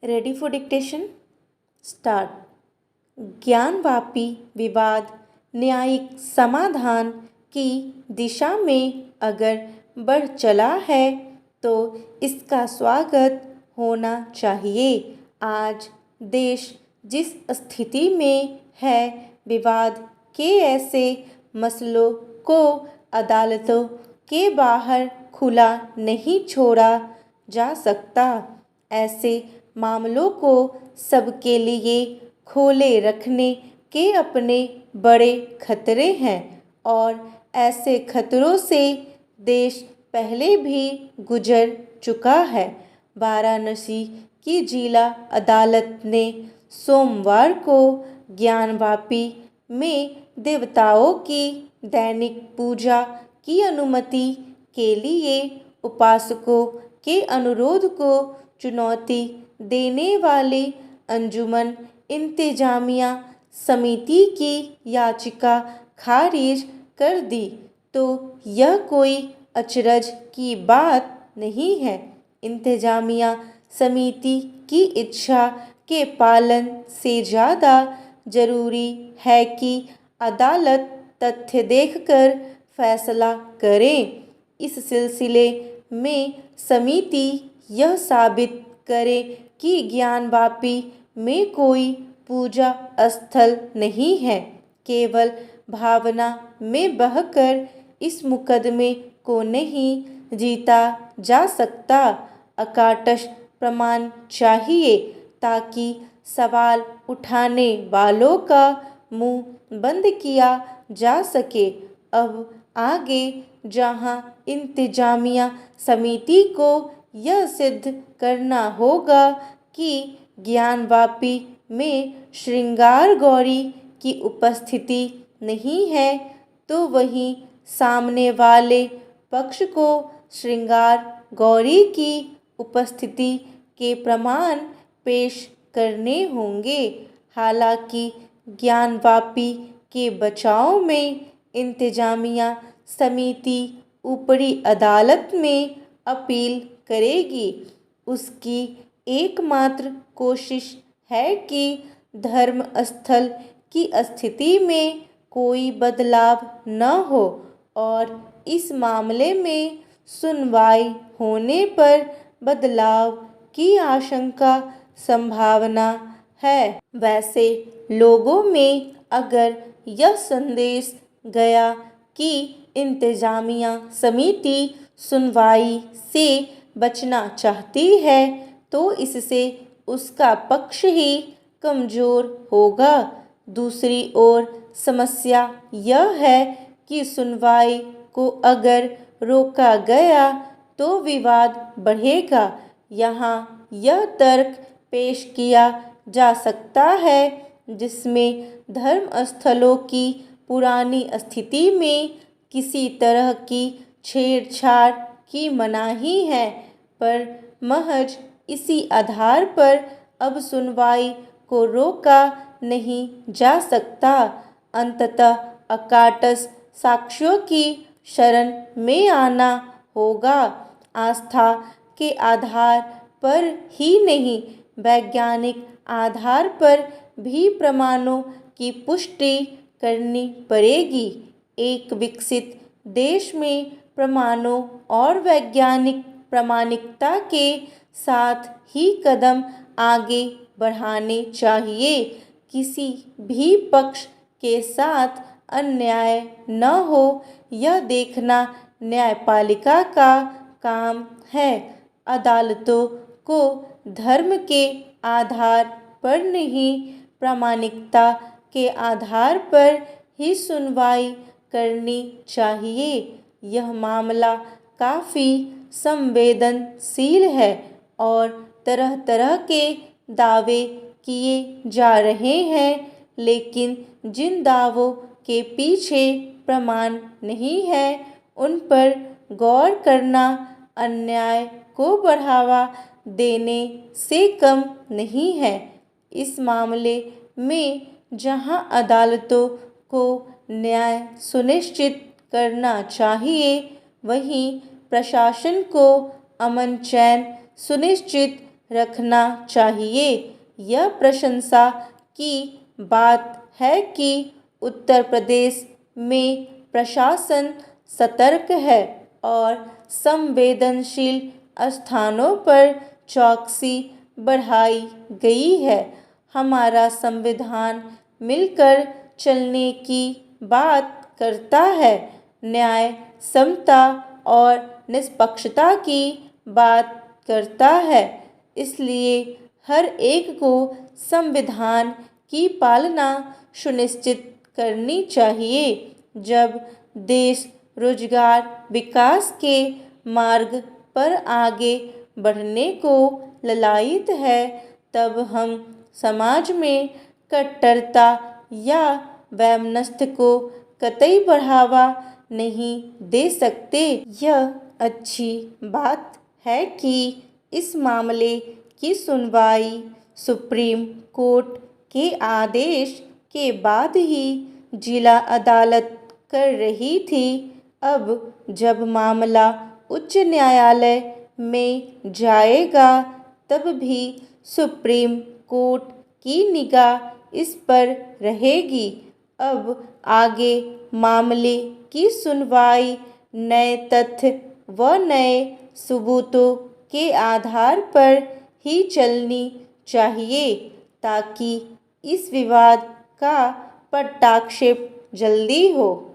Ready for dictation? Start. Gyanvapi विवाद न्यायिक समाधान की दिशा में अगर बढ़ चला है तो इसका स्वागत होना चाहिए। आज देश जिस स्थिति में है, विवाद के ऐसे मसलों को अदालतों के बाहर खुला नहीं छोड़ा जा सकता। ऐसे मामलों को सबके लिए खोले रखने के अपने बड़े खतरे हैं और ऐसे खतरों से देश पहले भी गुजर चुका है। वाराणसी की जिला अदालत ने सोमवार को ज्ञानवापी में देवताओं की दैनिक पूजा की अनुमति के लिए उपासकों के अनुरोध को चुनौती देने वाली अंजुमन इंतजामिया समिति की याचिका खारिज कर दी, तो यह कोई अचरज की बात नहीं है। इंतजामिया समिति की इच्छा के पालन से ज़्यादा जरूरी है कि अदालत तथ्य देखकर फैसला करे। इस सिलसिले में समिति यह साबित करे कि ज्ञानवापी में कोई पूजा स्थल नहीं है। केवल भावना में बहकर इस मुकदमे को नहीं जीता जा सकता। अकाटश प्रमाण चाहिए ताकि सवाल उठाने वालों का मुंह बंद किया जा सके। अब आगे जहां इंतजामिया समिति को यह सिद्ध करना होगा कि ज्ञानवापी में श्रृंगार गौरी की उपस्थिति नहीं है, तो वहीं सामने वाले पक्ष को श्रृंगार गौरी की उपस्थिति के प्रमाण पेश करने होंगे। हालांकि ज्ञानवापी के बचाव में इंतजामिया समिति ऊपरी अदालत में अपील करेगी। उसकी एकमात्र कोशिश है कि धर्म स्थल की स्थिति में कोई बदलाव न हो और इस मामले में सुनवाई होने पर बदलाव की आशंका संभावना है। वैसे लोगों में अगर यह संदेश गया कि इंतजामिया समिति सुनवाई से बचना चाहती है, तो इससे उसका पक्ष ही कमजोर होगा। दूसरी ओर समस्या यह है कि सुनवाई को अगर रोका गया तो विवाद बढ़ेगा। यहाँ यह तर्क पेश किया जा सकता है जिसमें धर्म स्थलों की पुरानी स्थिति में किसी तरह की छेड़छाड़ की मनाही है, पर महज इसी आधार पर अब सुनवाई को रोका नहीं जा सकता। अंततः अकाटस साक्ष्यों की शरण में आना होगा। आस्था के आधार पर ही नहीं, वैज्ञानिक आधार पर भी प्रमाणों की पुष्टि करनी पड़ेगी। एक विकसित देश में प्रमाणों और वैज्ञानिक प्रामाणिकता के साथ ही कदम आगे बढ़ाने चाहिए। किसी भी पक्ष के साथ अन्याय न हो, यह देखना न्यायपालिका का काम है। अदालतों को धर्म के आधार पर नहीं, प्रामाणिकता के आधार पर ही सुनवाई करनी चाहिए। यह मामला काफ़ी संवेदनशील है और तरह तरह के दावे किए जा रहे हैं, लेकिन जिन दावों के पीछे प्रमाण नहीं है, उन पर गौर करना अन्याय को बढ़ावा देने से कम नहीं है। इस मामले में जहां अदालतों को न्याय सुनिश्चित करना चाहिए, वहीं प्रशासन को अमन चैन सुनिश्चित रखना चाहिए। यह प्रशंसा की बात है कि उत्तर प्रदेश में प्रशासन सतर्क है और संवेदनशील स्थानों पर चौकसी बढ़ाई गई है। हमारा संविधान मिलकर चलने की बात करता है, न्याय, समता और निष्पक्षता की बात करता है। इसलिए हर एक को संविधान की पालना सुनिश्चित करनी चाहिए। जब देश रोजगार विकास के मार्ग पर आगे बढ़ने को ललायित है, तब हम समाज में कट्टरता या वैमनस्य को कतई बढ़ावा नहीं दे सकते। यह अच्छी बात है कि इस मामले की सुनवाई सुप्रीम कोर्ट के आदेश के बाद ही जिला अदालत कर रही थी। अब जब मामला उच्च न्यायालय में जाएगा, तब भी सुप्रीम कोर्ट की निगाह इस पर रहेगी। अब आगे मामले की सुनवाई नए तथ्य व नए सबूतों के आधार पर ही चलनी चाहिए, ताकि इस विवाद का पटाक्षेप जल्दी हो।